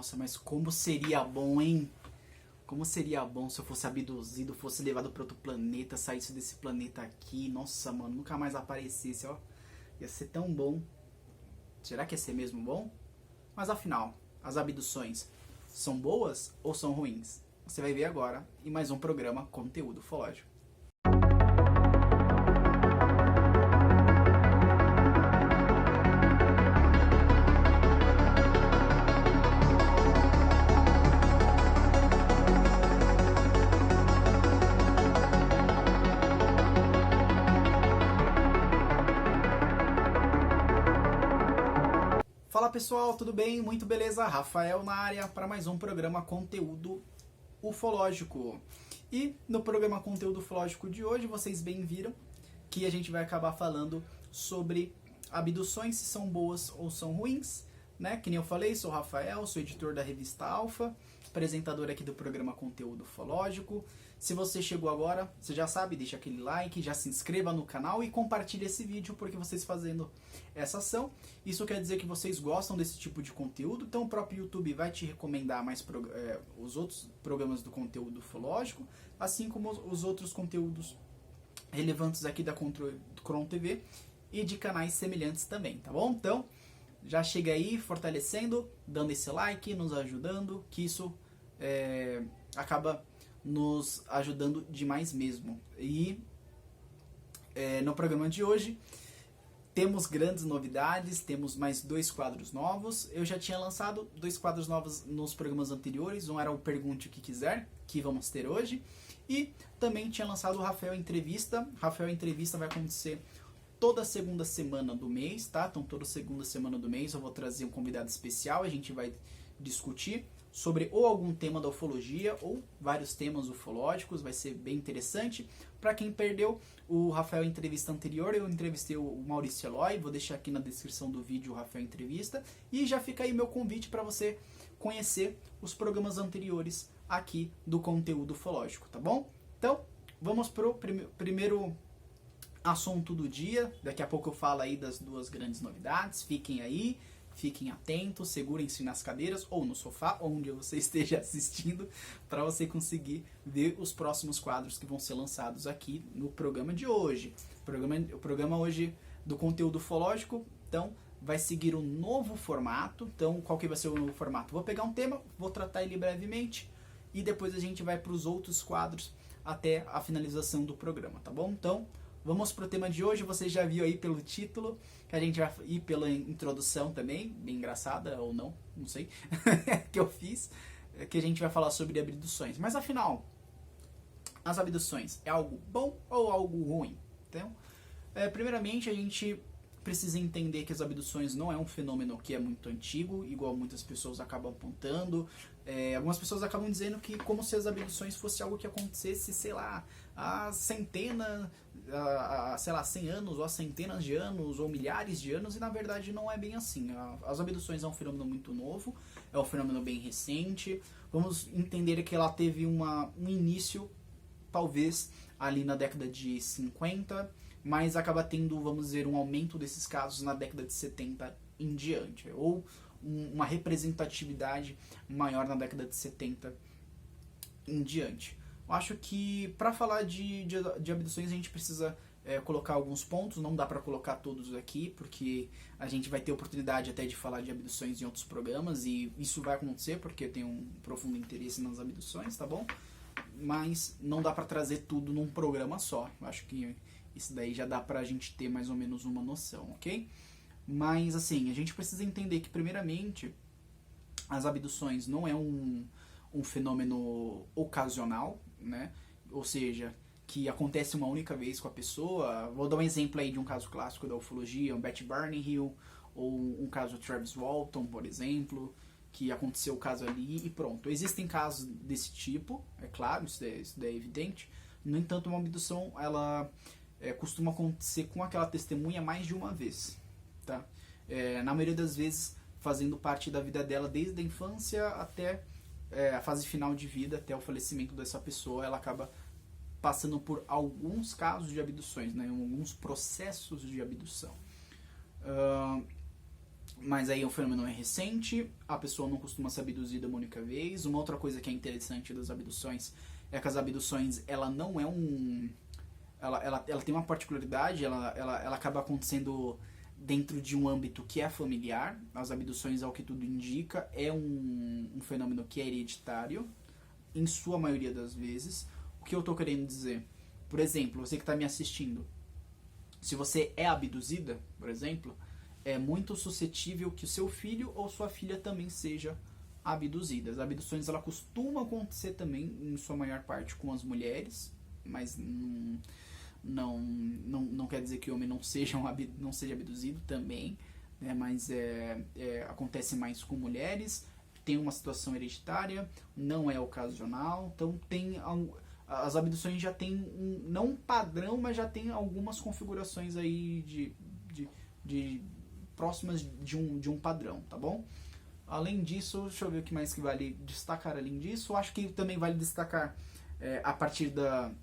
Nossa, mas como seria bom, hein? Como seria bom se eu fosse abduzido, fosse levado para outro planeta, saísse desse planeta aqui. Nossa, mano, nunca mais aparecesse, ó. Ia ser tão bom. Será que ia ser mesmo bom? Mas afinal, as abduções são boas ou são ruins? Você vai ver agora em mais um programa Conteúdo Ufológico. Fala pessoal, tudo bem? Muito beleza? Rafael na área para mais um programa Conteúdo Ufológico. E no programa Conteúdo Ufológico de hoje, vocês bem viram que a gente vai acabar falando sobre abduções, se são boas ou são ruins, né? Que nem eu falei, sou o Rafael, sou editor da revista Alfa, apresentador aqui do programa Conteúdo Ufológico. Se você chegou agora, você já sabe, deixa aquele like, já se inscreva no canal e compartilhe esse vídeo, porque vocês fazendo essa ação, isso quer dizer que vocês gostam desse tipo de conteúdo, então o próprio YouTube vai te recomendar mais os outros programas do conteúdo ufológico, assim como os outros conteúdos relevantes aqui da Cron TV e de canais semelhantes também, tá bom? Então, já chega aí fortalecendo, dando esse like, nos ajudando, que isso acaba nos ajudando demais mesmo. E no programa de hoje temos grandes novidades, temos mais 2 quadros novos. Eu já tinha lançado 2 quadros novos nos programas anteriores. Um era o Pergunte o que Quiser, que vamos ter hoje. E também tinha lançado o Rafael Entrevista. Rafael Entrevista vai acontecer toda segunda semana do mês, tá? Então toda segunda semana do mês eu vou trazer um convidado especial. A gente vai discutir sobre ou algum tema da ufologia ou vários temas ufológicos, vai ser bem interessante. Para quem perdeu o Rafael Entrevista anterior, eu entrevistei o Maurício Eloy, vou deixar aqui na descrição do vídeo o Rafael Entrevista, e já fica aí meu convite para você conhecer os programas anteriores aqui do conteúdo ufológico, tá bom? Então, vamos pro primeiro assunto do dia. Daqui a pouco eu falo aí das 2 grandes novidades, fiquem aí. Fiquem atentos, segurem-se nas cadeiras ou no sofá, onde você esteja assistindo, para você conseguir ver os próximos quadros que vão ser lançados aqui no programa de hoje. O programa hoje do conteúdo ufológico, então, vai seguir um novo formato. Então, qual que vai ser o novo formato? Vou pegar um tema, vou tratar ele brevemente e depois a gente vai para os outros quadros até a finalização do programa, tá bom? Então, vamos para o tema de hoje. Você já viu aí pelo título, que a gente vai ir pela introdução também, bem engraçada ou não, não sei, que eu fiz, que a gente vai falar sobre abduções. Mas afinal, as abduções é algo bom ou algo ruim? Então, primeiramente a gente precisa entender que as abduções não é um fenômeno que é muito antigo, igual muitas pessoas acabam apontando. Algumas pessoas acabam dizendo que como se as abduções fosse algo que acontecesse, sei lá, há centenas, sei lá, 100 anos, ou há centenas de anos, ou milhares de anos, e na verdade não é bem assim. As abduções é um fenômeno muito novo, é um fenômeno bem recente. Vamos entender que ela teve um início, talvez, ali na década de 50, mas acaba tendo, vamos dizer, um aumento desses casos na década de 70 em diante, ou uma representatividade maior na década de 70 em diante. Eu acho que para falar de abduções a gente precisa colocar alguns pontos, não dá para colocar todos aqui, porque a gente vai ter oportunidade até de falar de abduções em outros programas, e isso vai acontecer porque eu tenho um profundo interesse nas abduções, tá bom? Mas não dá para trazer tudo num programa só. Eu acho que isso daí já dá pra gente ter mais ou menos uma noção, ok? Mas assim, a gente precisa entender que primeiramente as abduções não é um fenômeno ocasional, né? Ou seja, que acontece uma única vez com a pessoa. Vou dar um exemplo aí de um caso clássico da ufologia, o Beth Barnhill, ou um caso Travis Walton, por exemplo, que aconteceu o caso ali e pronto. Existem casos desse tipo, é claro, isso é evidente. No entanto, uma abdução, ela costuma acontecer com aquela testemunha mais de uma vez, tá? Na maioria das vezes, fazendo parte da vida dela desde a infância até a fase final de vida, até o falecimento dessa pessoa, ela acaba passando por alguns casos de abduções, né? Alguns processos de abdução. Mas aí o fenômeno é recente, a pessoa não costuma ser abduzida uma única vez. Uma outra coisa que é interessante das abduções é que as abduções, ela não é um... Ela tem uma particularidade, ela acaba acontecendo dentro de um âmbito que é familiar. As abduções, ao que tudo indica, é um fenômeno que é hereditário, em sua maioria das vezes. O que eu estou querendo dizer? Por exemplo, você que está me assistindo, se você é abduzida, por exemplo, é muito suscetível que o seu filho ou sua filha também seja abduzida. As abduções, ela costuma acontecer também, em sua maior parte, com as mulheres, mas não quer dizer que o homem não seja abduzido também, né? Mas acontece mais com mulheres, tem uma situação hereditária, não é ocasional, então as abduções já tem não um padrão, mas já tem algumas configurações aí de próximas de um padrão, tá bom? Além disso, deixa eu ver o que mais que vale destacar além disso. Eu acho que também vale destacar, a partir da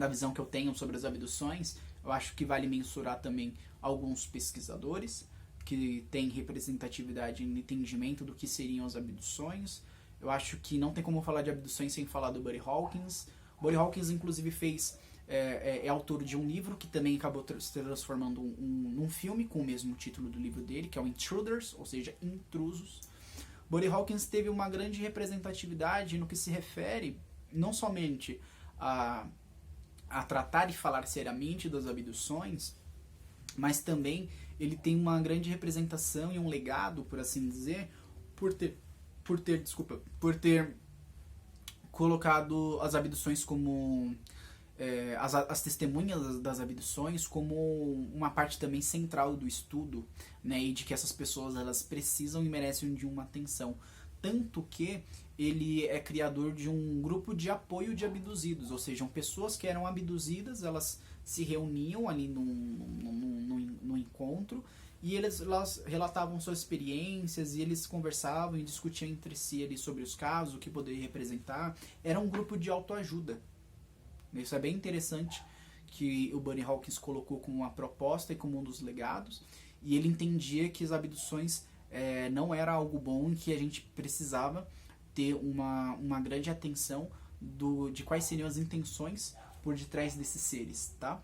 visão que eu tenho sobre as abduções, eu acho que vale mensurar também alguns pesquisadores que têm representatividade no entendimento do que seriam as abduções. Eu acho que não tem como falar de abduções sem falar do Buddy Hawkins. Buddy Hawkins, inclusive, é autor de um livro que também acabou se transformando num filme com o mesmo título do livro dele, que é o Intruders, ou seja, Intrusos. Buddy Hawkins teve uma grande representatividade no que se refere não somente a tratar e falar seriamente das abduções, mas também ele tem uma grande representação e um legado, por assim dizer, por ter colocado as abduções como as testemunhas das abduções como uma parte também central do estudo, né, e de que essas pessoas elas precisam e merecem de uma atenção. Tanto que ele é criador de um grupo de apoio de abduzidos, ou seja, pessoas que eram abduzidas, elas se reuniam ali num encontro e elas relatavam suas experiências e eles conversavam e discutiam entre si ali sobre os casos, o que poderia representar. Era um grupo de autoajuda. Isso é bem interessante, que o Buddy Hawkins colocou como uma proposta e como um dos legados, e ele entendia que as abduções não era algo bom e que a gente precisava ter uma grande atenção de quais seriam as intenções por detrás desses seres, tá?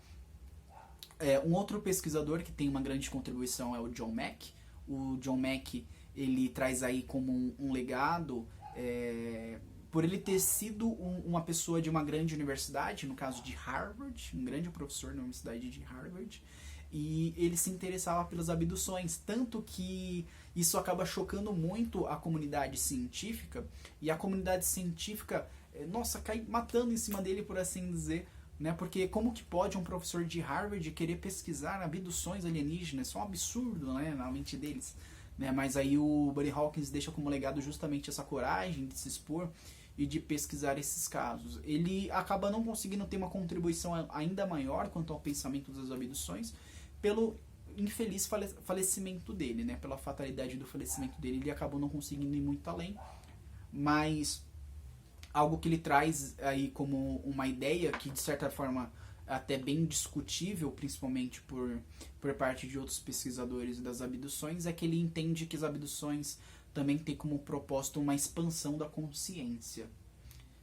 Um outro pesquisador que tem uma grande contribuição é o John Mack. O John Mack, ele traz aí como um legado, por ele ter sido uma pessoa de uma grande universidade, no caso de Harvard, um grande professor na Universidade de Harvard, e ele se interessava pelas abduções, tanto que isso acaba chocando muito a comunidade científica, e a comunidade científica, cai matando em cima dele, por assim dizer, né? Porque como que pode um professor de Harvard querer pesquisar abduções alienígenas? Isso é um absurdo, né, na mente deles, né? Mas aí o Buddy Hawkins deixa como legado justamente essa coragem de se expor e de pesquisar esses casos. Ele acaba não conseguindo ter uma contribuição ainda maior quanto ao pensamento das abduções, pelo infeliz falecimento dele, né? Pela fatalidade do falecimento dele, ele acabou não conseguindo ir muito além, mas algo que ele traz aí como uma ideia que, de certa forma, é até bem discutível, principalmente por parte de outros pesquisadores das abduções, é que ele entende que as abduções também têm como propósito uma expansão da consciência.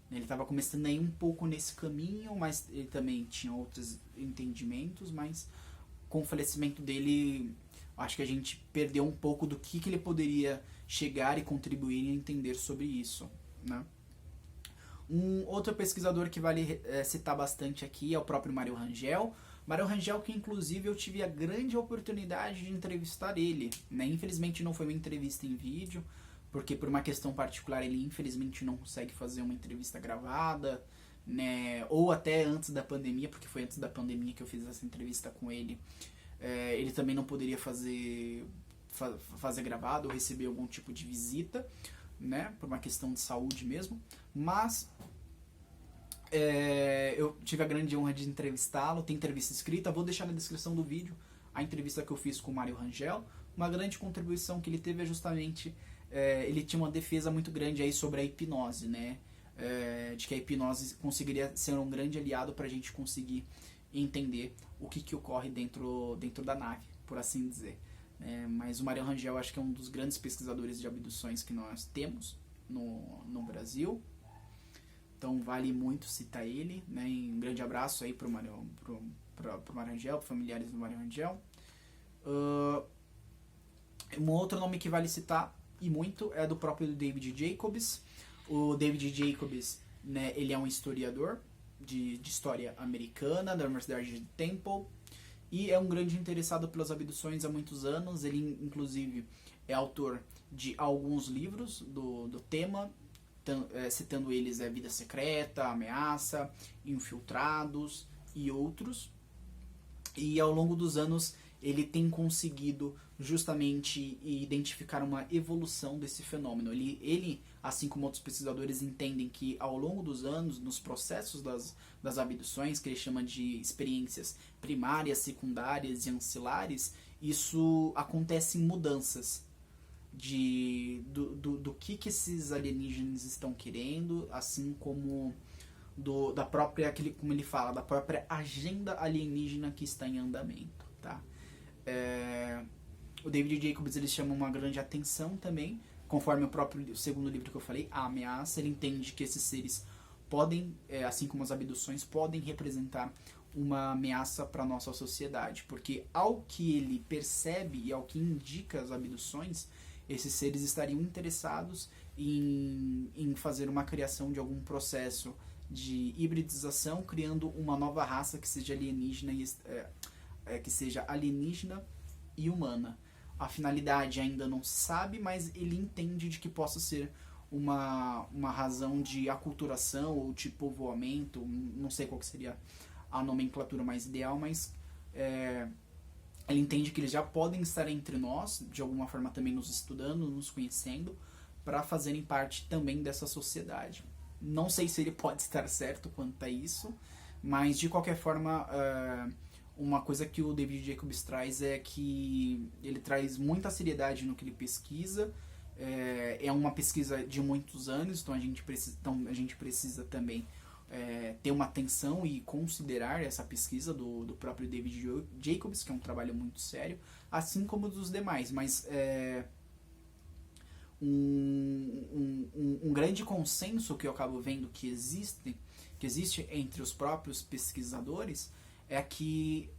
Ele estava começando aí um pouco nesse caminho, mas ele também tinha outros entendimentos, mas com o falecimento dele, acho que a gente perdeu um pouco do que ele poderia chegar e contribuir e entender sobre isso, né? Um outro pesquisador que vale citar bastante aqui é o próprio Mário Rangel. Mário Rangel, que inclusive eu tive a grande oportunidade de entrevistar ele, né? Infelizmente não foi uma entrevista em vídeo, porque por uma questão particular ele infelizmente não consegue fazer uma entrevista gravada, né? Ou até antes da pandemia, porque foi antes da pandemia que eu fiz essa entrevista com ele. Ele também não poderia fazer gravado ou receber algum tipo de visita, né? Por uma questão de saúde mesmo. Mas eu tive a grande honra de entrevistá-lo, tem entrevista escrita, vou deixar na descrição do vídeo a entrevista que eu fiz com o Mário Rangel. Uma grande contribuição que ele teve é justamente, ele tinha uma defesa muito grande aí sobre a hipnose, né? De que a hipnose conseguiria ser um grande aliado para a gente conseguir entender o que ocorre dentro da nave, por assim dizer, Mas o Mário Rangel acho que é um dos grandes pesquisadores de abduções que nós temos no Brasil. Então vale muito citar ele, né? E um grande abraço aí pro Mário Rangel, para familiares do Mário Rangel. Um outro nome que vale citar e muito é do próprio David Jacobs. O David Jacobs, né, ele é um historiador de história americana da Universidade de Temple e é um grande interessado pelas abduções há muitos anos. Ele inclusive é autor de alguns livros do tema, citando eles Vida Secreta, Ameaça, Infiltrados e outros. E ao longo dos anos ele tem conseguido justamente identificar uma evolução desse fenômeno. Ele, assim como outros pesquisadores, entendem que ao longo dos anos, nos processos das abduções, que ele chama de experiências primárias, secundárias e ancilares, isso acontece em mudanças do que esses alienígenas estão querendo, assim como da própria, como ele fala, da própria agenda alienígena que está em andamento, tá? O David Jacobs, ele chama uma grande atenção também, conforme o segundo livro que eu falei, A Ameaça. Ele entende que esses seres podem, assim como as abduções, podem representar uma ameaça para a nossa sociedade, porque ao que ele percebe e ao que indica as abduções, esses seres estariam interessados em fazer uma criação de algum processo de hibridização, criando uma nova raça que seja alienígena e humana. A finalidade ainda não se sabe, mas ele entende de que possa ser uma razão de aculturação ou de povoamento, não sei qual que seria a nomenclatura mais ideal, mas ele entende que eles já podem estar entre nós, de alguma forma também nos estudando, nos conhecendo, para fazerem parte também dessa sociedade. Não sei se ele pode estar certo quanto a isso, mas de qualquer forma, uma coisa que o David Jacobs traz é que ele traz muita seriedade no que ele pesquisa. É uma pesquisa de muitos anos, então a gente precisa também ter uma atenção e considerar essa pesquisa do próprio David Jacobs, que é um trabalho muito sério, assim como dos demais, mas um grande consenso que eu acabo vendo que existe entre os próprios pesquisadores é que,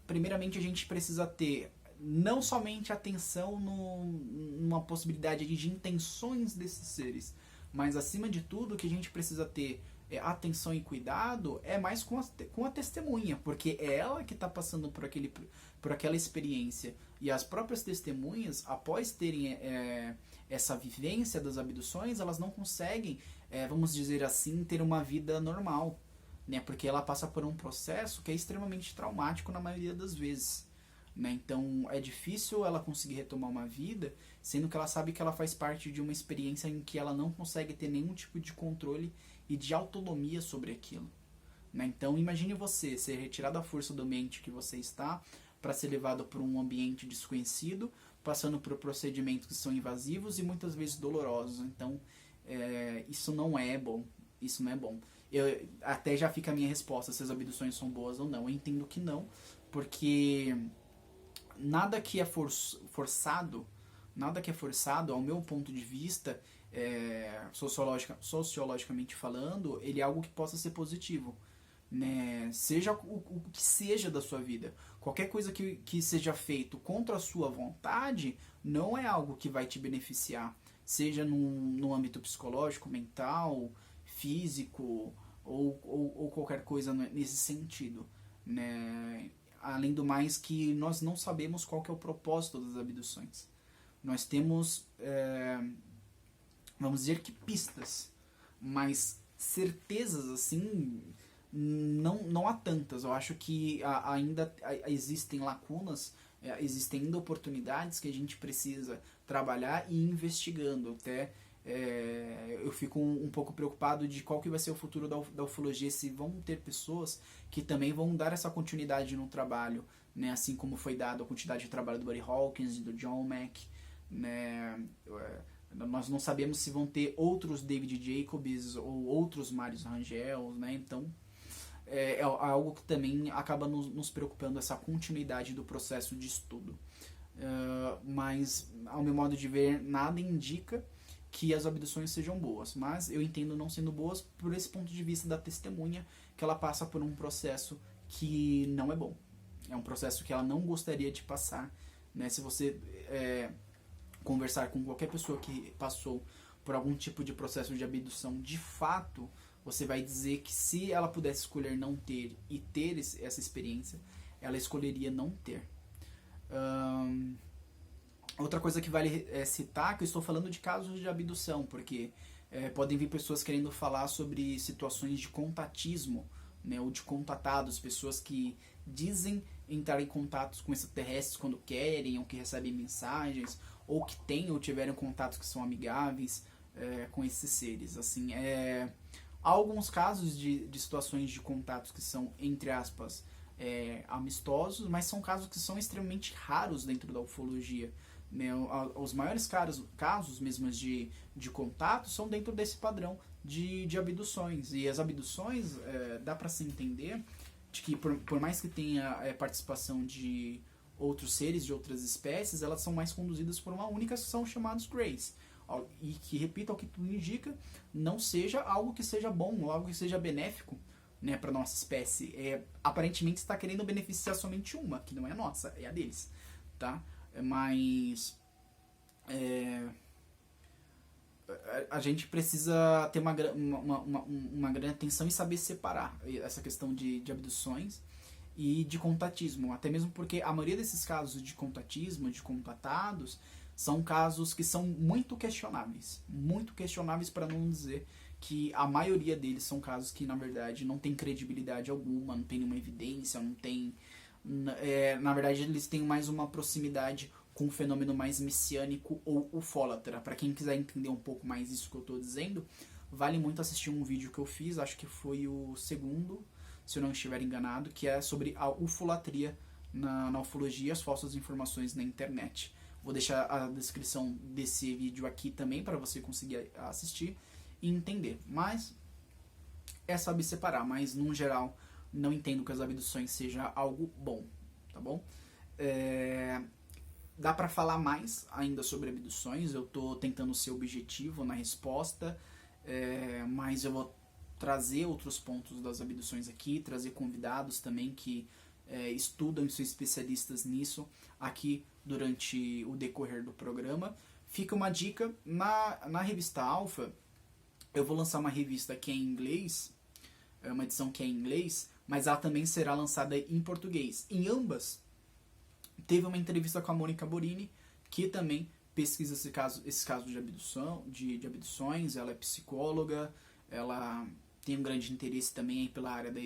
primeiramente, a gente precisa ter não somente atenção numa possibilidade de intenções desses seres, mas, acima de tudo, que a gente precisa ter atenção e cuidado é mais com a testemunha, porque é ela que está passando por aquela experiência. E as próprias testemunhas, após terem essa vivência das abduções, elas não conseguem, vamos dizer assim, ter uma vida normal, né? Porque ela passa por um processo que é extremamente traumático na maioria das vezes, né? Então é difícil ela conseguir retomar uma vida, sendo que ela sabe que ela faz parte de uma experiência em que ela não consegue ter nenhum tipo de controle e de autonomia sobre aquilo, né? Então imagine você ser retirado à força do ambiente que você está para ser levado para um ambiente desconhecido, passando por procedimentos que são invasivos e muitas vezes dolorosos. Então isso não é bom. Isso não é bom. Até já fica a minha resposta se as abduções são boas ou não. Eu entendo que não, porque nada que é forçado, ao meu ponto de vista, sociologicamente falando, ele é algo que possa ser positivo, né? Seja o que seja da sua vida. Qualquer coisa que seja feito contra a sua vontade não é algo que vai te beneficiar, seja no âmbito psicológico, mental, físico ou qualquer coisa nesse sentido, né? Além do mais, que nós não sabemos qual que é o propósito das abduções. Nós temos, vamos dizer que pistas, mas certezas assim não há tantas. Eu acho que ainda existem lacunas, existem ainda oportunidades que a gente precisa trabalhar e ir investigando. Até eu fico um pouco preocupado de qual que vai ser o futuro da ufologia, se vão ter pessoas que também vão dar essa continuidade no trabalho, né? Assim como foi dado a continuidade de trabalho do Buddy Hawkins e do John Mack, né? Nós não sabemos se vão ter outros David Jacobs ou outros Mário Rangel, né? Então é algo que também acaba nos preocupando, essa continuidade do processo de estudo. mas, ao meu modo de ver, nada indica que as abduções sejam boas. Mas eu entendo não sendo boas por esse ponto de vista da testemunha, que ela passa por um processo que não é bom. É um processo que ela não gostaria de passar, né? Se você conversar com qualquer pessoa que passou por algum tipo de processo de abdução, de fato, você vai dizer que se ela pudesse escolher não ter e ter essa experiência, ela escolheria não ter. Outra coisa que vale citar, que eu estou falando de casos de abdução, porque podem vir pessoas querendo falar sobre situações de contatismo, né, ou de contatados, pessoas que dizem entrar em contatos com extraterrestres quando querem, ou que recebem mensagens, ou que têm ou tiveram contatos que são amigáveis com esses seres. Assim, há alguns casos de situações de contatos que são, entre aspas, amistosos, mas são casos que são extremamente raros dentro da ufologia. Né? Os maiores casos mesmo de contato são dentro desse padrão de abduções. E as abduções, dá para se entender de que por mais que tenha participação de outros seres, de outras espécies, elas são mais conduzidas por uma única, são chamados Greys. E que, repito, ao que tudo indica, não seja algo que seja bom ou algo que seja benéfico, né, para nossa espécie. Aparentemente está querendo beneficiar somente uma, que não é a nossa, é a deles, tá? Mas a gente precisa ter uma grande atenção e saber separar essa questão de abduções e de contatismo, até mesmo porque a maioria desses casos de contatismo, de contatados, são casos que são muito questionáveis para não dizer que a maioria deles são casos que na verdade não tem credibilidade alguma, não tem nenhuma evidência, não tem, na verdade eles têm mais uma proximidade com um fenômeno mais messiânico ou ufólatra. Para quem quiser entender um pouco mais isso que eu estou dizendo, vale muito assistir um vídeo que eu fiz, acho que foi o segundo, se eu não estiver enganado, que é sobre a ufolatria na ufologia, as falsas informações na internet. Vou deixar a descrição desse vídeo aqui também para você conseguir assistir e entender. Mas é saber separar, mas no geral não entendo que as abduções seja algo bom, tá bom? Dá para falar mais ainda sobre abduções, eu estou tentando ser objetivo na resposta, mas eu vou trazer outros pontos das abduções aqui, trazer convidados também que estudam e são especialistas nisso aqui durante o decorrer do programa. Fica uma dica, na revista Alpha, eu vou lançar uma revista que é em inglês, uma edição que é em inglês, mas ela também será lançada em português. Em ambas, teve uma entrevista com a Mônica Borini, que também pesquisa esses casos de abduções. Ela é psicóloga, ela tem um grande interesse também pela área da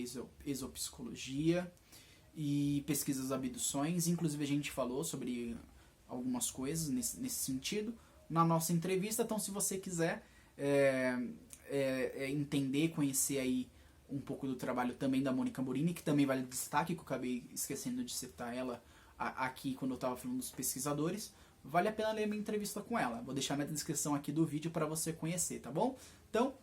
exopsicologia e pesquisa as abduções. Inclusive a gente falou sobre algumas coisas nesse sentido na nossa entrevista. Então, se você quiser entender, conhecer aí um pouco do trabalho também da Mônica Borini, que também vale destaque, que eu acabei esquecendo de citar ela aqui quando eu estava falando dos pesquisadores, vale a pena ler minha entrevista com ela. Vou deixar na descrição aqui do vídeo para você conhecer, tá bom? Então,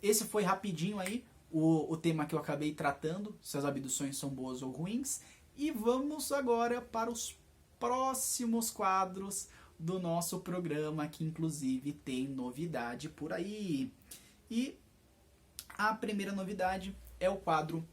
esse foi rapidinho aí o tema que eu acabei tratando, se as abduções são boas ou ruins. E vamos agora para os próximos quadros do nosso programa, que inclusive tem novidade por aí. E a primeira novidade é o quadro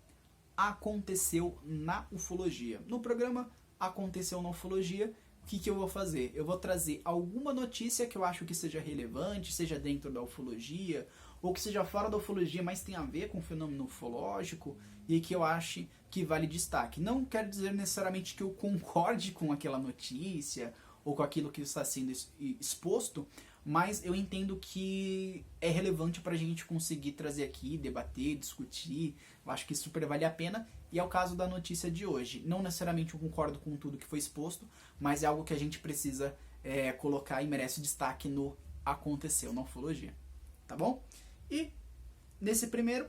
Aconteceu na Ufologia. No programa Aconteceu na Ufologia, o que eu vou fazer? Eu vou trazer alguma notícia que eu acho que seja relevante, seja dentro da ufologia, ou que seja fora da ufologia, mas tem a ver com o fenômeno ufológico, e que eu ache que vale destaque. Não quer dizer necessariamente que eu concorde com aquela notícia, ou com aquilo que está sendo exposto, mas eu entendo que é relevante para a gente conseguir trazer aqui, debater, discutir. Eu acho que super vale a pena, e é o caso da notícia de hoje. Não necessariamente eu concordo com tudo que foi exposto, mas é algo que a gente precisa colocar e merece destaque no Aconteceu na Ufologia. Tá bom? E nesse primeiro,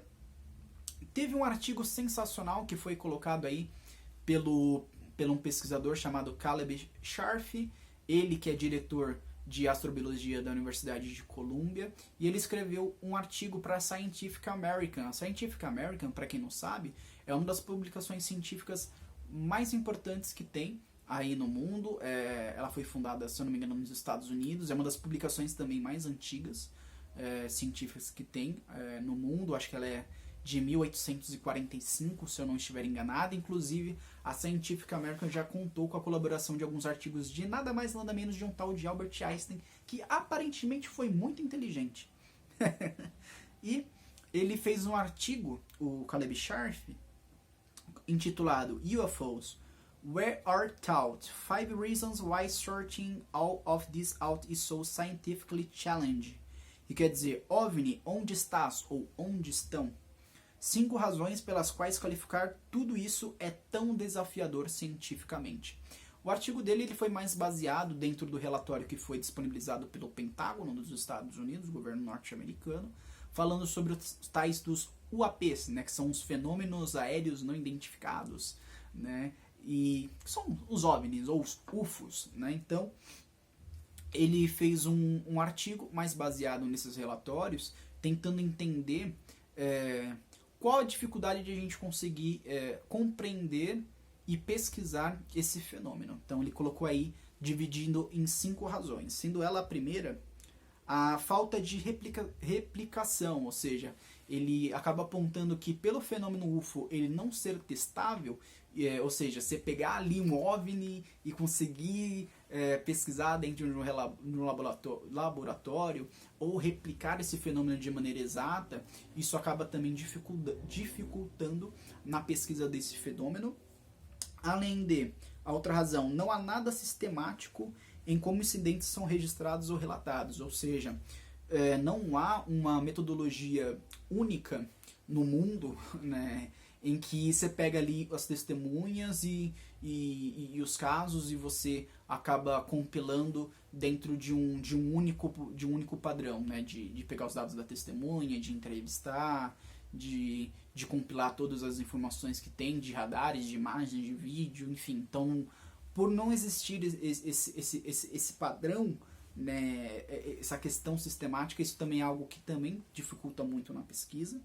teve um artigo sensacional que foi colocado aí pelo um pesquisador chamado Caleb Scharf, ele que é diretor de astrobiologia da Universidade de Colômbia, e ele escreveu um artigo para a Scientific American. A Scientific American, para quem não sabe, é uma das publicações científicas mais importantes que tem aí no mundo. Ela foi fundada, se eu não me engano, nos Estados Unidos. É uma das publicações também mais antigas científicas que tem no mundo. Acho que ela é de 1845, se eu não estiver enganado. Inclusive, a Scientific American já contou com a colaboração de alguns artigos de nada mais nada menos de um tal de Albert Einstein, que aparentemente foi muito inteligente. E ele fez um artigo, o Caleb Scharf, intitulado UFOs, Where Are Taught? 5 Reasons Why Sorting All of This Out is So Scientifically Challenging. E quer dizer, OVNI, onde estás? Ou onde estão? 5 razões pelas quais qualificar tudo isso é tão desafiador cientificamente. O artigo dele ele foi mais baseado dentro do relatório que foi disponibilizado pelo Pentágono dos Estados Unidos, o governo norte-americano, falando sobre os tais dos UAPs, né, que são os fenômenos aéreos não identificados, né, e são os OVNIs ou os UFOs, né. Então ele fez um artigo mais baseado nesses relatórios, tentando entender qual a dificuldade de a gente conseguir compreender e pesquisar esse fenômeno. Então ele colocou aí, dividindo em 5 razões, sendo ela a primeira, a falta de replicação, ou seja, ele acaba apontando que pelo fenômeno UFO ele não ser testável, ou seja, você pegar ali um OVNI e conseguir pesquisar dentro de um laboratório ou replicar esse fenômeno de maneira exata, isso acaba também dificultando na pesquisa desse fenômeno. Além de, a outra razão, não há nada sistemático em como incidentes são registrados ou relatados, ou seja, não há uma metodologia única no mundo, né, em que você pega ali as testemunhas e os casos e você acaba compilando dentro de um único padrão, né, de pegar os dados da testemunha, de entrevistar, de compilar todas as informações que tem de radares, de imagens, de vídeo, enfim. Então, por não existir esse padrão, né, essa questão sistemática, isso também é algo que também dificulta muito na pesquisa.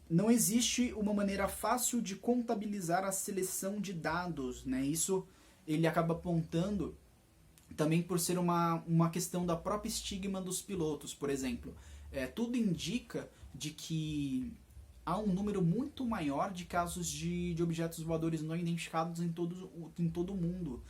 Não existe uma maneira fácil de contabilizar a seleção de dados, né? Isso ele acaba apontando também por ser uma questão da própria estigma dos pilotos, por exemplo. Tudo indica de que há um número muito maior de casos de objetos voadores não identificados em todo o mundo.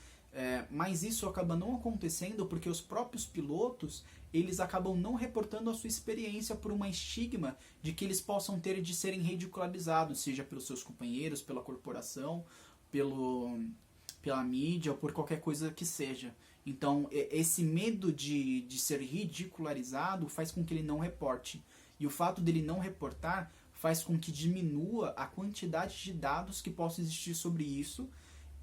Mas isso acaba não acontecendo porque os próprios pilotos eles acabam não reportando a sua experiência por uma estigma de que eles possam ter de serem ridicularizados, seja pelos seus companheiros, pela corporação, pela mídia ou por qualquer coisa que seja. Então esse medo de ser ridicularizado faz com que ele não reporte. E o fato dele não reportar faz com que diminua a quantidade de dados que possam existir sobre isso.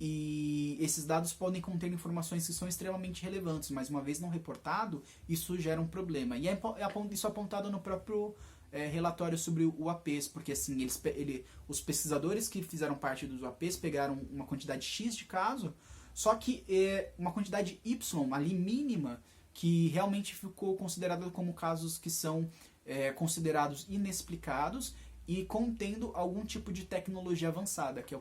E esses dados podem conter informações que são extremamente relevantes, mas uma vez não reportado, isso gera um problema. E isso é apontado no próprio relatório sobre o UAPs, porque assim, os pesquisadores que fizeram parte dos UAPs pegaram uma quantidade X de casos, só que uma quantidade Y, ali mínima, que realmente ficou considerada como casos que são considerados inexplicados, e contendo algum tipo de tecnologia avançada, que é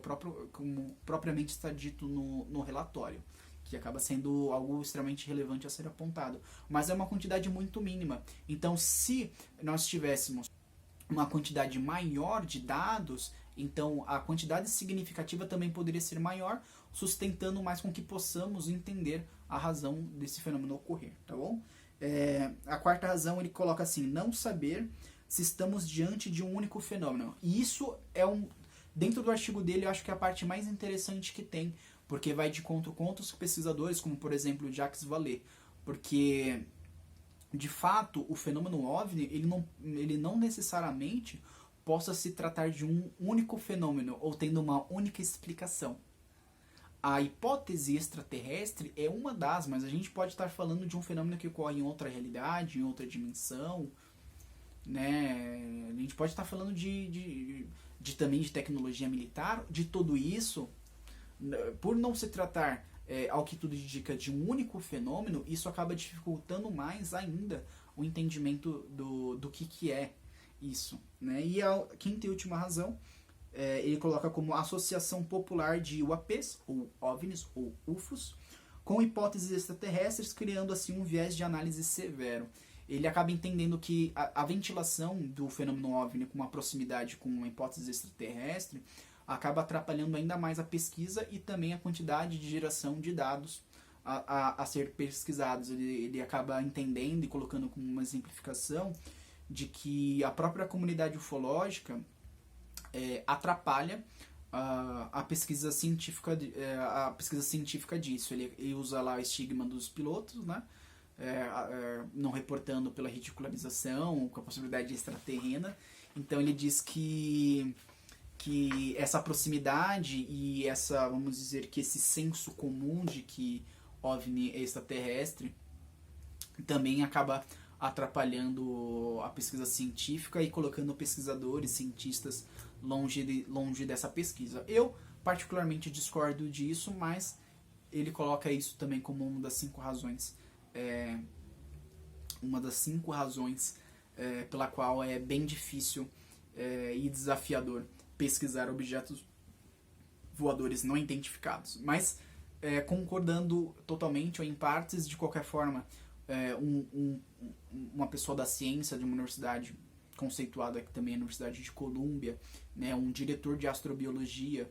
como propriamente está dito no relatório, que acaba sendo algo extremamente relevante a ser apontado. Mas é uma quantidade muito mínima. Então, se nós tivéssemos uma quantidade maior de dados, então a quantidade significativa também poderia ser maior, sustentando mais com que possamos entender a razão desse fenômeno ocorrer, tá bom? A quarta razão ele coloca assim, não saber se estamos diante de um único fenômeno. E isso dentro do artigo dele, eu acho que é a parte mais interessante que tem, porque vai de encontro com outros pesquisadores, como por exemplo o Jacques Vallée, porque de fato o fenômeno OVNI ele não necessariamente possa se tratar de um único fenômeno ou tendo uma única explicação. A hipótese extraterrestre é uma das, mas a gente pode estar falando de um fenômeno que ocorre em outra realidade, em outra dimensão, né? A gente pode estar falando também de tecnologia militar, de tudo isso, por não se tratar, ao que tudo indica, de um único fenômeno, isso acaba dificultando mais ainda o entendimento do que é isso, né? E a quinta e última razão ele coloca como Associação Popular de UAPs, ou OVNIs, ou UFOs, com hipóteses extraterrestres, criando assim um viés de análise severo. Ele acaba entendendo que a ventilação do fenômeno OVNI com uma proximidade com uma hipótese extraterrestre acaba atrapalhando ainda mais a pesquisa e também a quantidade de geração de dados a ser pesquisados. Ele acaba entendendo e colocando como uma exemplificação de que a própria comunidade ufológica atrapalha a pesquisa científica disso. Ele usa lá o estigma dos pilotos, né? Não reportando pela ridicularização, com a possibilidade extraterrena. Então ele diz que essa proximidade e vamos dizer que esse senso comum de que OVNI é extraterrestre também acaba atrapalhando a pesquisa científica e colocando pesquisadores, cientistas longe dessa pesquisa. Eu particularmente discordo disso, mas ele coloca isso também como uma das 5 razões pela qual é bem difícil e desafiador pesquisar objetos voadores não identificados. Mas concordando totalmente ou em partes, de qualquer forma, uma pessoa da ciência de uma universidade conceituada, que também é a Universidade de Colômbia, né, um diretor de astrobiologia,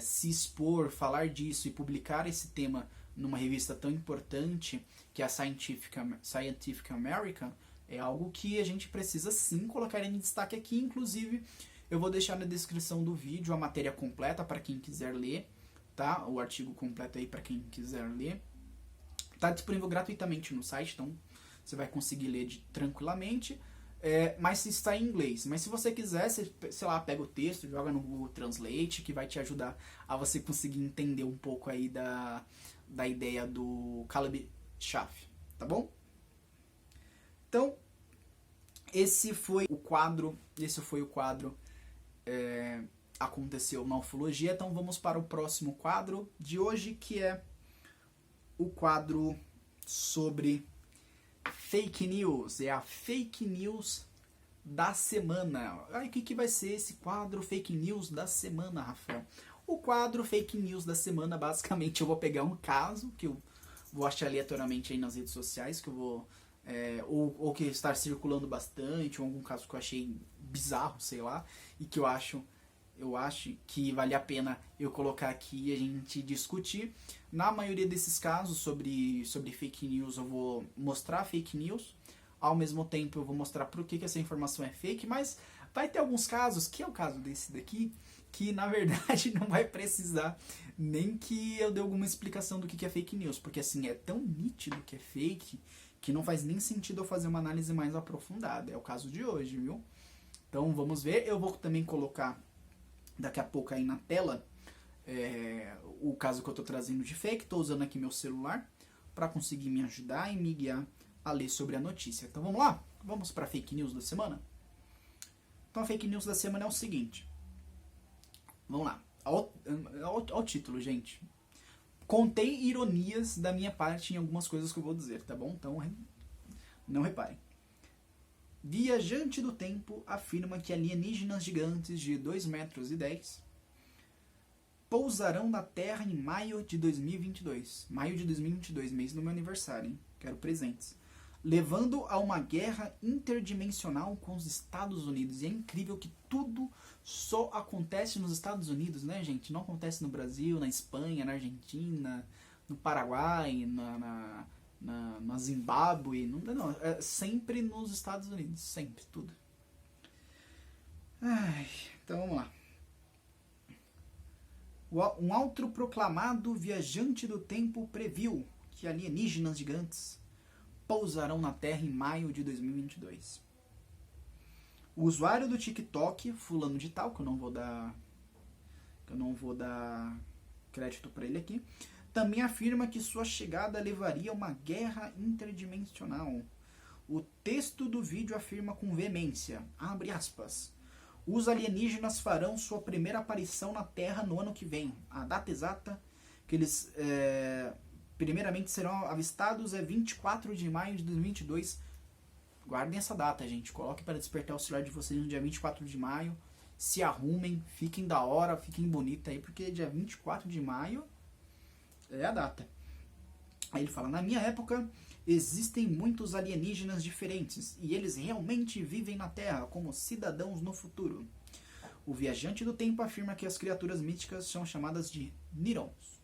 se expor, falar disso e publicar esse tema numa revista tão importante que é a Scientific American, é algo que a gente precisa sim colocar em destaque aqui. Inclusive, eu vou deixar na descrição do vídeo a matéria completa para quem quiser ler, tá? O artigo completo aí para quem quiser ler. Está disponível gratuitamente no site, então você vai conseguir ler tranquilamente. Mas está em inglês. Mas se você quiser, você, sei lá, pega o texto, joga no Google Translate, que vai te ajudar a você conseguir entender um pouco aí da ideia do Caleb Schaff, tá bom? Então, esse foi o quadro Aconteceu na Ufologia. Então vamos para o próximo quadro de hoje, que é o quadro sobre fake news. É a fake news da semana. Aí o que vai ser esse quadro fake news da semana, Rafael? O quadro fake news da semana, basicamente, eu vou pegar um caso que eu vou achar aleatoriamente aí nas redes sociais, que eu vou ou que está circulando bastante, ou algum caso que eu achei bizarro, sei lá, e que eu acho que vale a pena eu colocar aqui e a gente discutir. Na maioria desses casos sobre fake news, eu vou mostrar fake news, ao mesmo tempo eu vou mostrar por que essa informação é fake, mas vai ter alguns casos, que é o caso desse daqui, que na verdade não vai precisar nem que eu dê alguma explicação do que é fake news, porque assim, é tão nítido que é fake, que não faz nem sentido eu fazer uma análise mais aprofundada. É o caso de hoje, viu? Então vamos ver. Eu vou também colocar daqui a pouco aí na tela o caso que eu estou trazendo de fake. Estou usando aqui meu celular para conseguir me ajudar e me guiar a ler sobre a notícia. Então vamos lá? Vamos para a fake news da semana? Então a fake news da semana é o seguinte. Vamos lá. Ao título, gente. Contém ironias da minha parte em algumas coisas que eu vou dizer, tá bom? Então não reparem. Viajante do tempo afirma que alienígenas gigantes de 2,10 metros pousarão na Terra em maio de 2022. Maio de 2022, mês do meu aniversário, hein? Quero presentes. Levando a uma guerra interdimensional com os Estados Unidos. E é incrível que tudo só acontece nos Estados Unidos, né, gente? Não acontece no Brasil, na Espanha, na Argentina, no Paraguai, na Zimbábue. Não, é sempre nos Estados Unidos. Sempre, tudo. Então vamos lá. Um autoproclamado viajante do tempo previu que alienígenas gigantes pousarão na Terra em maio de 2022. O usuário do TikTok, fulano de tal, que eu não vou dar crédito para ele aqui, também afirma que sua chegada levaria a uma guerra interdimensional. O texto do vídeo afirma com veemência, abre aspas, os alienígenas farão sua primeira aparição na Terra no ano que vem. A data exata que eles primeiramente serão avistados é 24 de maio de 2022. Guardem essa data, gente. Coloque para despertar o celular de vocês no dia 24 de maio. se arrumem, fiquem da hora, fiquem bonita aí, porque dia 24 de maio é a data. Aí ele fala, na minha época existem muitos alienígenas diferentes e eles realmente vivem na Terra como cidadãos no futuro. O viajante do tempo afirma que as criaturas místicas são chamadas de Nirons,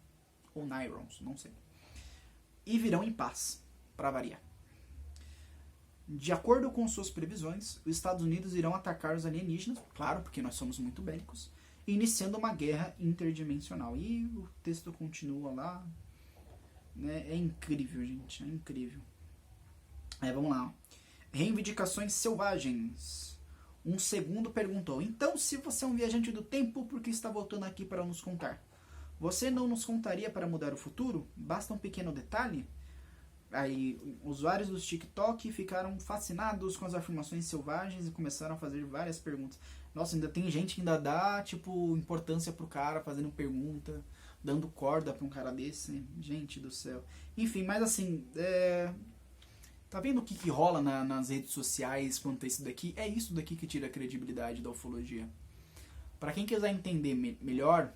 ou Nyrons, não sei, e virão em paz, para variar. De acordo com suas previsões, os Estados Unidos irão atacar os alienígenas, claro, porque nós somos muito bélicos, iniciando uma guerra interdimensional. E o texto continua lá, né? É incrível, gente, é incrível. Vamos lá. Reivindicações selvagens. Um segundo perguntou, então se você é um viajante do tempo, por que está voltando aqui para nos contar? Você não nos contaria para mudar o futuro? Basta um pequeno detalhe? Aí, usuários do TikTok ficaram fascinados com as afirmações selvagens e começaram a fazer várias perguntas. Nossa, ainda tem gente que ainda dá, tipo, importância pro cara, fazendo pergunta, dando corda pra um cara desse. Gente do céu. Enfim, mas assim, tá vendo o que rola nas redes sociais quanto a isso daqui? É isso daqui que tira a credibilidade da ufologia. Pra quem quiser entender melhor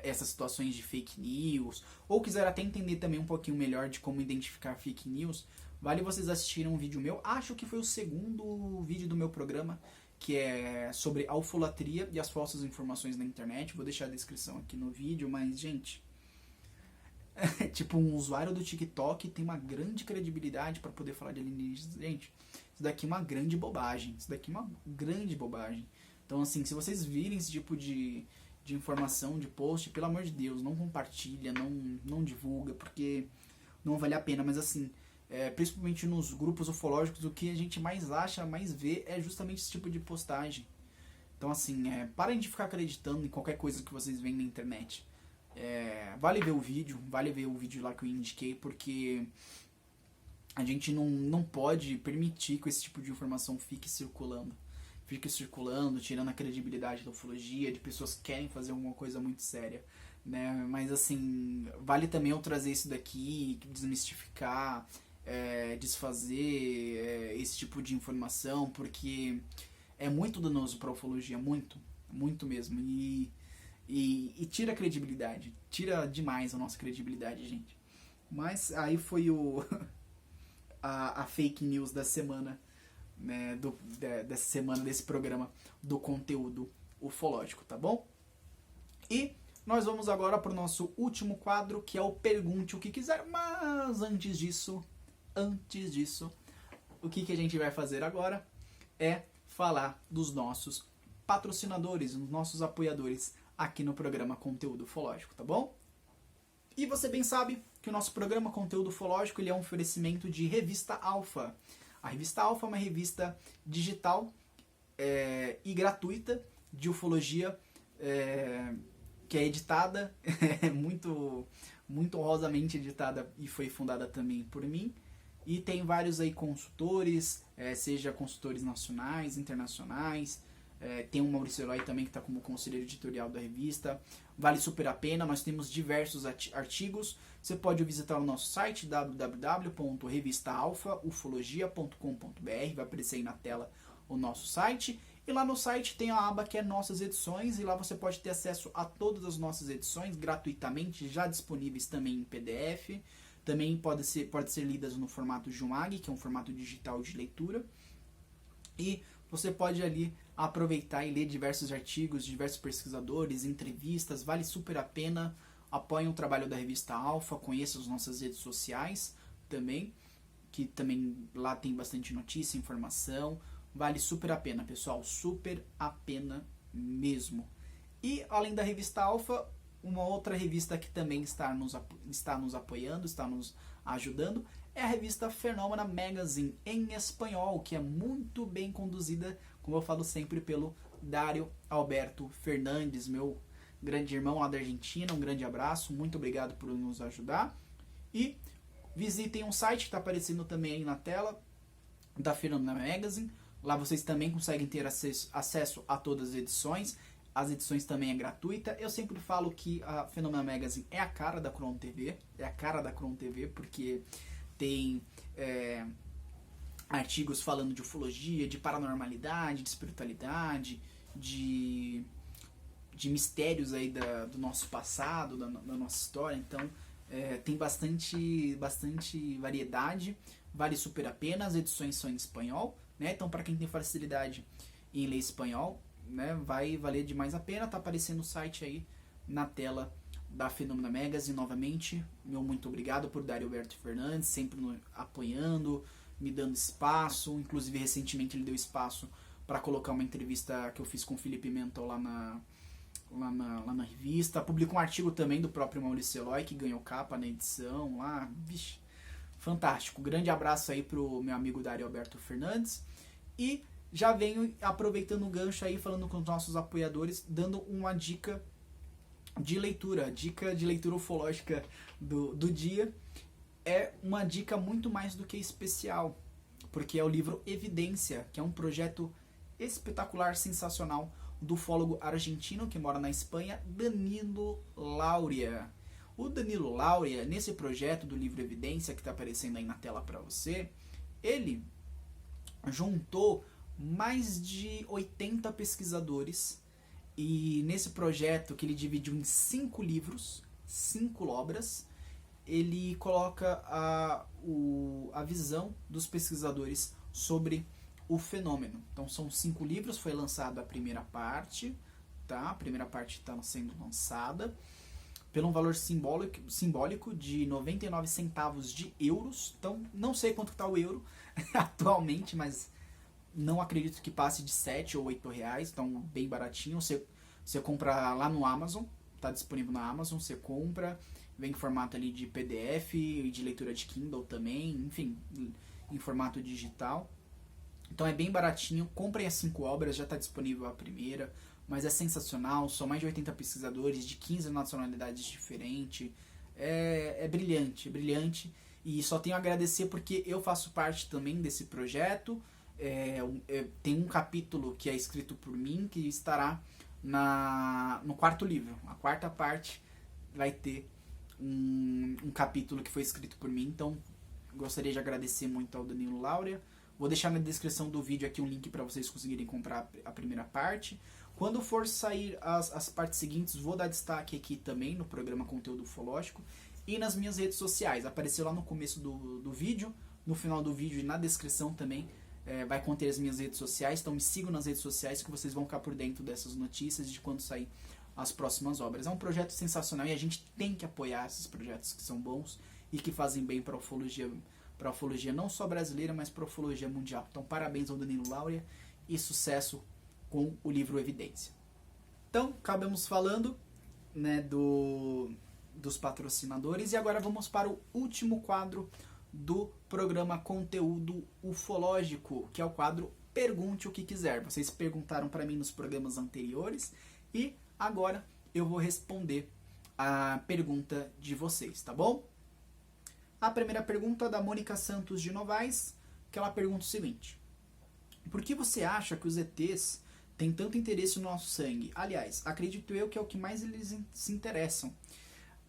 essas situações de fake news, ou quiser até entender também um pouquinho melhor de como identificar fake news, vale vocês assistirem um vídeo meu, acho que foi o segundo vídeo do meu programa, que é sobre a ufolatria e as falsas informações na internet. Vou deixar a descrição aqui no vídeo, mas, gente, tipo, um usuário do TikTok tem uma grande credibilidade para poder falar de alienígenas. Gente, isso daqui é uma grande bobagem. Isso daqui é uma grande bobagem. Então, assim, se vocês virem esse tipo de informação, de post, pelo amor de Deus, não compartilha, não divulga, porque não vale a pena. Mas assim, principalmente nos grupos ufológicos, o que a gente mais acha, mais vê, é justamente esse tipo de postagem. Então assim, parem de ficar acreditando em qualquer coisa que vocês veem na internet. Vale ver o vídeo lá que eu indiquei, porque a gente não pode permitir que esse tipo de informação fique circulando, tirando a credibilidade da ufologia, de pessoas que querem fazer alguma coisa muito séria, né? Mas assim, vale também eu trazer isso daqui, desmistificar, desfazer esse tipo de informação, porque é muito danoso para a ufologia, muito mesmo, e tira a credibilidade, tira demais a nossa credibilidade, gente. Mas aí foi a fake news da semana, né, dessa semana, desse programa do conteúdo ufológico, tá bom? E nós vamos agora para o nosso último quadro, que é o Pergunte o que Quiser. Mas antes disso, o que a gente vai fazer agora é falar dos nossos patrocinadores, dos nossos apoiadores aqui no programa Conteúdo Ufológico, tá bom? E você bem sabe que o nosso programa Conteúdo Ufológico ele é um oferecimento de Revista Alfa. A Revista Alfa é uma revista digital e gratuita de ufologia, que é editada, muito honrosamente editada, e foi fundada também por mim. E tem vários aí consultores, seja consultores nacionais, internacionais. Tem o Maurício Eloy também, que está como conselheiro editorial da revista. Vale super a pena, nós temos diversos artigos. Você pode visitar o nosso site, www.revistaalfaufologia.com.br. Vai aparecer aí na tela o nosso site. E lá no site tem a aba que é Nossas Edições, e lá você pode ter acesso a todas as nossas edições gratuitamente, já disponíveis também em PDF. Também pode ser lidas no formato JUMAG, que é um formato digital de leitura. E você pode ali aproveitar e ler diversos artigos, diversos pesquisadores, entrevistas, vale super a pena. Apoiem o trabalho da Revista Alfa, conheça as nossas redes sociais também, que também lá tem bastante notícia, informação. Vale super a pena, pessoal, super a pena mesmo. E além da Revista Alfa, uma outra revista que também está nos apoiando, está nos ajudando, é a revista Fenômena Magazine em espanhol, que é muito bem conduzida, como eu falo sempre, pelo Dário Alberto Fernandes, meu grande irmão lá da Argentina. Um grande abraço, muito obrigado por nos ajudar. E visitem um site que está aparecendo também aí na tela, da Fenômena Magazine. Lá vocês também conseguem ter acesso a todas as edições. As edições também é gratuita. Eu sempre falo que a Fenômena Magazine é a cara da Crono TV. É a cara da Crono TV, porque tem artigos falando de ufologia, de paranormalidade, de espiritualidade, de mistérios aí do nosso passado, da nossa história. Então tem bastante variedade, vale super a pena. As edições são em espanhol, né? Então para quem tem facilidade em ler espanhol, né, vai valer demais a pena. Tá aparecendo o site aí na tela da Fenômeno Magazine novamente. Meu muito obrigado por Dario Alberto Fernandes, sempre apoiando, me dando espaço. Inclusive recentemente ele deu espaço para colocar uma entrevista que eu fiz com o Felipe Mental lá na revista. Publicou um artigo também do próprio Maurício Eloy, que ganhou capa na edição lá. Vixe, fantástico. Grande abraço aí pro meu amigo Dario Alberto Fernandes. E já venho aproveitando o gancho aí, falando com os nossos apoiadores, dando uma dica de leitura ufológica do dia. É uma dica muito mais do que especial, porque é o livro Evidência, que é um projeto espetacular, sensacional, do ufólogo argentino que mora na Espanha, Danilo Lauria. O Danilo Lauria, nesse projeto do livro Evidência, que está aparecendo aí na tela para você, ele juntou mais de 80 pesquisadores, e nesse projeto, que ele dividiu em 5 livros, 5 obras, ele coloca a visão dos pesquisadores sobre o fenômeno. Então são 5 livros, foi lançada a primeira parte, tá? A primeira parte está sendo lançada pelo um valor simbólico de 99 centavos de euros. Então não sei quanto está o euro atualmente, mas não acredito que passe de 7 ou 8 reais, então bem baratinho. Você compra lá no Amazon, está disponível na Amazon, você compra, vem em formato ali de PDF e de leitura de Kindle também, enfim, em formato digital. Então é bem baratinho, comprem as 5 obras, já está disponível a primeira, mas é sensacional, são mais de 80 pesquisadores de 15 nacionalidades diferentes, é brilhante, e só tenho a agradecer porque eu faço parte também desse projeto. Tem um capítulo que é escrito por mim, que estará no 4º livro, a 4ª parte vai ter um capítulo que foi escrito por mim, então gostaria de agradecer muito ao Danilo Lauria. Vou deixar na descrição do vídeo aqui um link para vocês conseguirem comprar a primeira parte. Quando for sair as partes seguintes, vou dar destaque aqui também no programa Conteúdo Ufológico e nas minhas redes sociais. Apareceu lá no começo do vídeo, no final do vídeo e na descrição também vai conter as minhas redes sociais. Então me sigam nas redes sociais que vocês vão ficar por dentro dessas notícias de quando sair as próximas obras. É um projeto sensacional e a gente tem que apoiar esses projetos que são bons e que fazem bem para a ufologia não só brasileira, mas para a ufologia mundial. Então parabéns ao Danilo Lauria e sucesso com o livro Evidência. Então, acabamos falando, né, dos patrocinadores e agora vamos para o último quadro do programa Conteúdo Ufológico, que é o quadro Pergunte o que quiser. Vocês perguntaram para mim nos programas anteriores e agora eu vou responder a pergunta de vocês, tá bom? A primeira pergunta é da Mônica Santos de Novaes, que ela pergunta o seguinte: por que você acha que os ETs têm tanto interesse no nosso sangue? Aliás, acredito eu que é o que mais eles se interessam.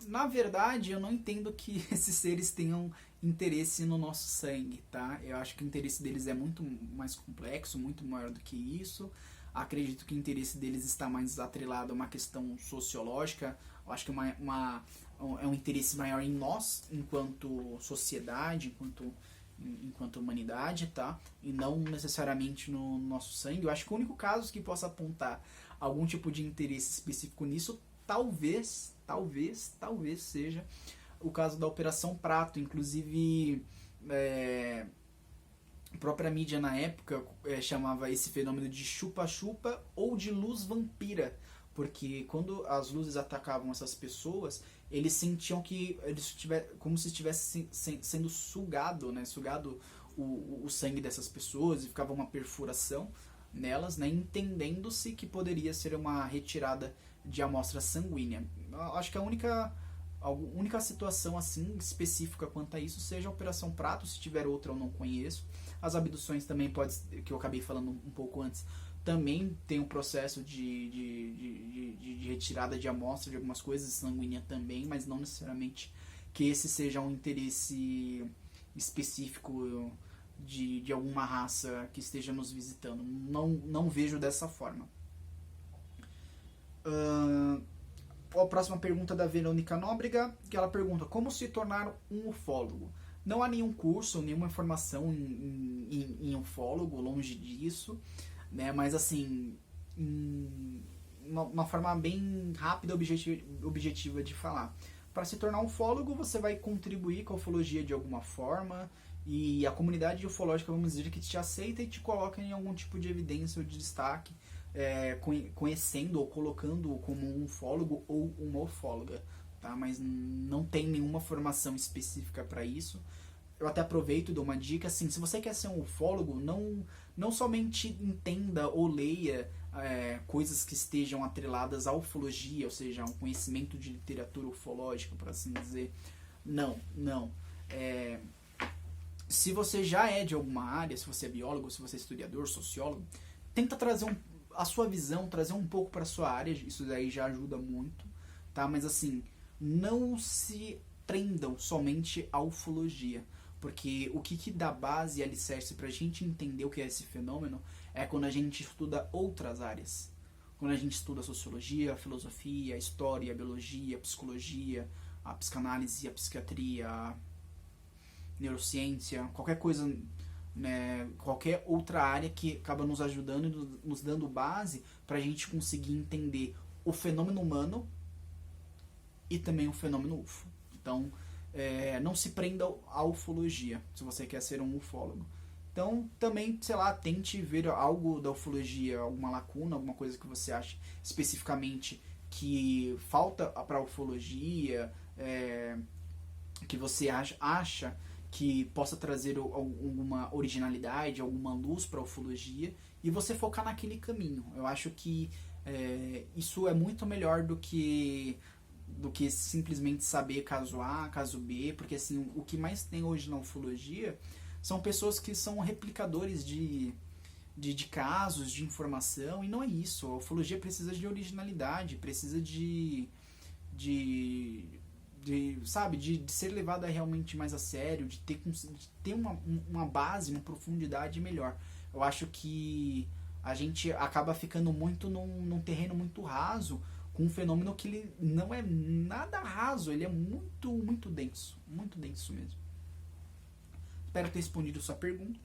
Na verdade, eu não entendo que esses seres tenham interesse no nosso sangue, tá? Eu acho que o interesse deles é muito mais complexo, muito maior do que isso. Acredito que o interesse deles está mais atrelado a uma questão sociológica. Eu acho que é um interesse maior em nós, enquanto sociedade, enquanto humanidade, tá? E não necessariamente no nosso sangue. Eu acho que o único caso que possa apontar algum tipo de interesse específico nisso, talvez seja o caso da Operação Prato. Inclusive, a própria mídia na época chamava esse fenômeno de chupa-chupa ou de luz vampira, porque quando as luzes atacavam essas pessoas, eles sentiam que como se estivesse sendo sugado o sangue dessas pessoas, e ficava uma perfuração nelas, né, entendendo-se que poderia ser uma retirada de amostra sanguínea. Acho que a única situação assim específica quanto a isso seja a Operação Prato. Se tiver outra eu não conheço. As abduções também que eu acabei falando um pouco antes, também tem um processo de retirada de amostra de algumas coisas, sanguínea também, mas não necessariamente que esse seja um interesse específico de alguma raça que esteja nos visitando. Não vejo dessa forma. A próxima pergunta da Verônica Nóbrega, que ela pergunta: como se tornar um ufólogo? Não há nenhum curso, nenhuma informação em ufólogo, longe disso, né? Mas assim, uma forma bem rápida e objetiva de falar. Para se tornar ufólogo, você vai contribuir com a ufologia de alguma forma, e a comunidade ufológica, vamos dizer, que te aceita e te coloca em algum tipo de evidência ou de destaque, conhecendo ou colocando como um ufólogo ou uma ufóloga, tá? Mas não tem nenhuma formação específica para isso. Eu até aproveito e dou uma dica, assim, se você quer ser um ufólogo, não somente entenda ou leia coisas que estejam atreladas à ufologia, ou seja, um conhecimento de literatura ufológica, por assim dizer. Não. Se você já é de alguma área, se você é biólogo, se você é historiador, sociólogo, tenta trazer a sua visão, trazer um pouco para a sua área, isso daí já ajuda muito, tá? Mas assim, não se prendam somente à ufologia, porque o que dá base e alicerce para a gente entender o que é esse fenômeno é quando a gente estuda outras áreas. Quando a gente estuda a sociologia, a filosofia, a história, a biologia, a psicologia, a psicanálise, a psiquiatria, a neurociência, qualquer coisa, né, qualquer outra área que acaba nos ajudando e nos dando base para a gente conseguir entender o fenômeno humano e também o fenômeno UFO. Então, não se prenda à ufologia, se você quer ser um ufólogo. Então, também, sei lá, tente ver algo da ufologia, alguma lacuna, alguma coisa que você acha especificamente que falta para a ufologia, que você acha que possa trazer alguma originalidade, alguma luz para a ufologia, e você focar naquele caminho. Eu acho que isso é muito melhor do que simplesmente saber caso A, caso B, porque assim, o que mais tem hoje na ufologia são pessoas que são replicadores de casos, de informação, e não é isso. A ufologia precisa de originalidade, precisa de ser levada realmente mais a sério, de ter uma base, uma profundidade melhor. Eu acho que a gente acaba ficando muito num terreno muito raso, com um fenômeno que ele não é nada raso, ele é muito, muito denso mesmo. Espero ter respondido a sua pergunta.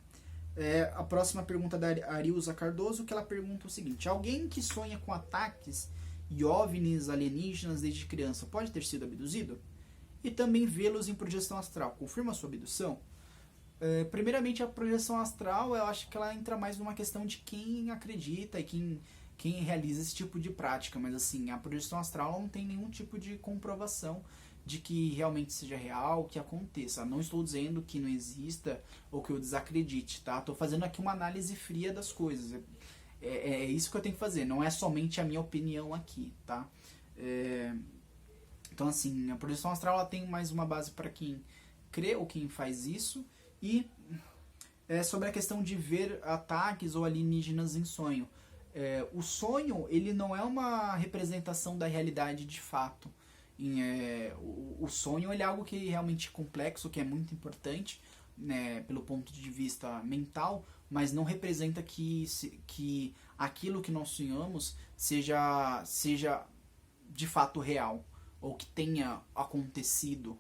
A próxima pergunta da Ariusa Cardoso, que ela pergunta o seguinte: alguém que sonha com ataques e OVNIs alienígenas desde criança pode ter sido abduzido? E também vê-los em projeção astral confirma a sua abdução? Primeiramente, a projeção astral, eu acho que ela entra mais numa questão de quem acredita e quem realiza esse tipo de prática, mas assim, a projeção astral não tem nenhum tipo de comprovação de que realmente seja real, que aconteça. Não estou dizendo que não exista ou que eu desacredite, tá? Estou fazendo aqui uma análise fria das coisas. É isso que eu tenho que fazer, não é somente a minha opinião aqui, tá? Então, assim, a projeção astral ela tem mais uma base para quem crê ou quem faz isso, e sobre a questão de ver ataques ou alienígenas em sonho. O sonho, ele não é uma representação da realidade de fato. O sonho ele é algo que é realmente complexo, que é muito importante, né, pelo ponto de vista mental, mas não representa que aquilo que nós sonhamos seja de fato real, ou que tenha acontecido,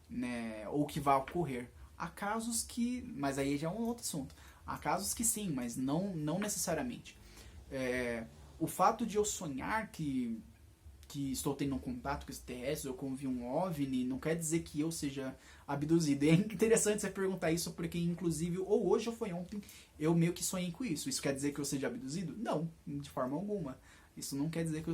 né, ou que vai ocorrer. Há casos que, mas aí já é um outro assunto, há casos que sim, mas não necessariamente. O fato de eu sonhar que estou tendo um contato com extraterrestres ou que eu vi um OVNI não quer dizer que eu seja abduzido. E é interessante você perguntar isso porque, inclusive, ou hoje ou foi ontem, eu meio que sonhei com isso. Isso quer dizer que eu seja abduzido? Não, de forma alguma. Isso não quer dizer que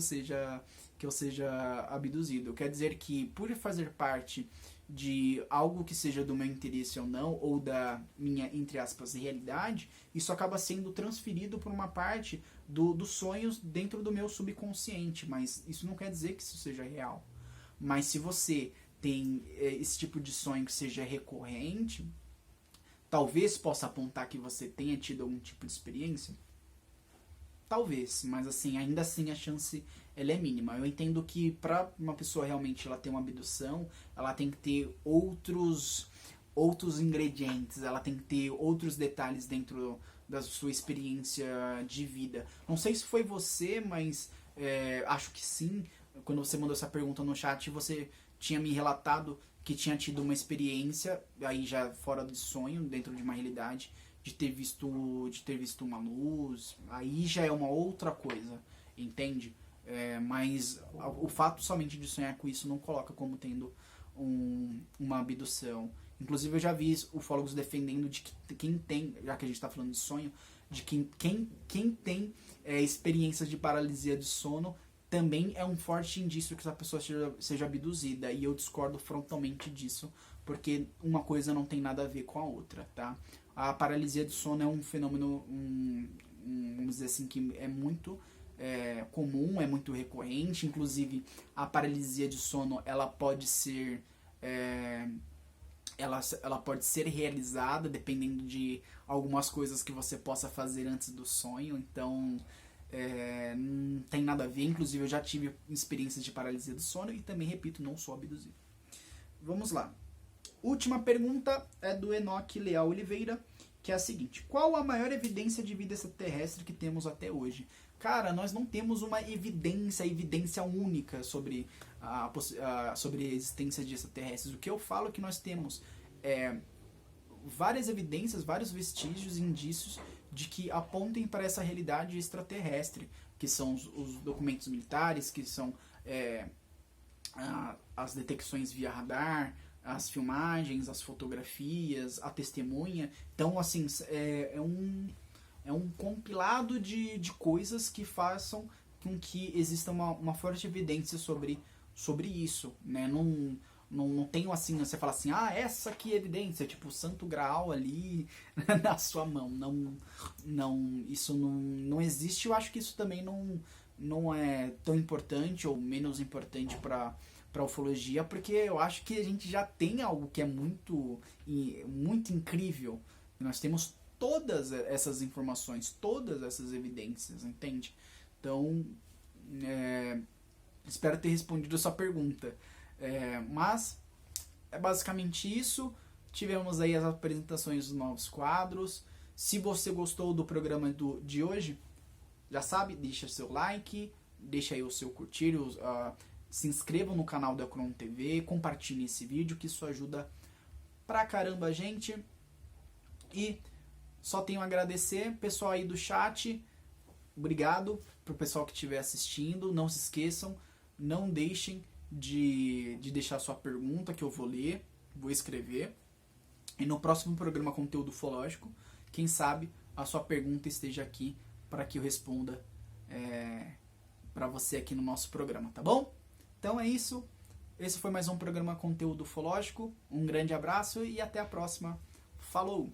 eu seja abduzido. Quer dizer que, por fazer parte de algo que seja do meu interesse ou não, ou da minha, entre aspas, realidade, isso acaba sendo transferido por uma parte dos sonhos dentro do meu subconsciente, mas isso não quer dizer que isso seja real. Mas se você tem esse tipo de sonho que seja recorrente, talvez possa apontar que você tenha tido algum tipo de experiência. Talvez, mas assim, ainda assim a chance ela é mínima. Eu entendo que para uma pessoa realmente ela ter uma abdução, ela tem que ter outros ingredientes, ela tem que ter outros detalhes dentro da sua experiência de vida. Não sei se foi você, mas Acho que sim. Quando você mandou essa pergunta no chat, você tinha me relatado que tinha tido uma experiência, aí já fora de sonho, dentro de uma realidade, de ter visto uma luz. Aí já é uma outra coisa, entende? Mas o fato somente de sonhar com isso não coloca como tendo uma abdução. Inclusive eu já vi ufólogos defendendo de que quem tem, já que a gente está falando de sonho, de que quem tem experiências de paralisia de sono também é um forte indício que essa pessoa seja abduzida. E eu discordo frontalmente disso, porque uma coisa não tem nada a ver com a outra, tá? A paralisia de sono é um fenômeno, vamos dizer assim, que é muito comum, é muito recorrente. Inclusive, a paralisia de sono, ela pode ser... ela pode ser realizada dependendo de algumas coisas que você possa fazer antes do sonho. Então, não tem nada a ver. Inclusive, eu já tive experiências de paralisia do sono e também, repito, não sou abduzido. Vamos lá. Última pergunta é do Enoque Leal Oliveira, que é a seguinte: qual a maior evidência de vida extraterrestre que temos até hoje? Cara, nós não temos uma evidência única sobre sobre a existência de extraterrestres. O que eu falo é que nós temos várias evidências, vários vestígios e indícios de que apontem para essa realidade extraterrestre, que são os documentos militares, que são as detecções via radar, as filmagens, as fotografias, a testemunha. Então, assim, é um compilado de coisas que façam com que exista uma forte evidência sobre isso, né? Não tem assim, você fala assim, essa aqui é evidência, tipo o santo graal ali na sua mão. Isso não existe. Eu acho que isso também não é tão importante ou menos importante para ufologia, porque eu acho que a gente já tem algo que é muito incrível. Nós temos todas essas informações, todas essas evidências, entende? Então, espero ter respondido a sua pergunta. Mas é basicamente isso. Tivemos aí as apresentações dos novos quadros. Se você gostou do programa de hoje, já sabe, deixa seu like, deixa aí o seu curtir, se inscreva no canal da Cron TV, compartilhe esse vídeo, que isso ajuda pra caramba a gente. E só tenho a agradecer, pessoal aí do chat, obrigado pro pessoal que estiver assistindo. Não se esqueçam, não deixem de deixar sua pergunta, que eu vou ler, vou escrever. E no próximo programa Conteúdo Ufológico, quem sabe a sua pergunta esteja aqui para que eu responda para você aqui no nosso programa, tá bom? Então é isso. Esse foi mais um programa Conteúdo Ufológico. Um grande abraço e até a próxima. Falou!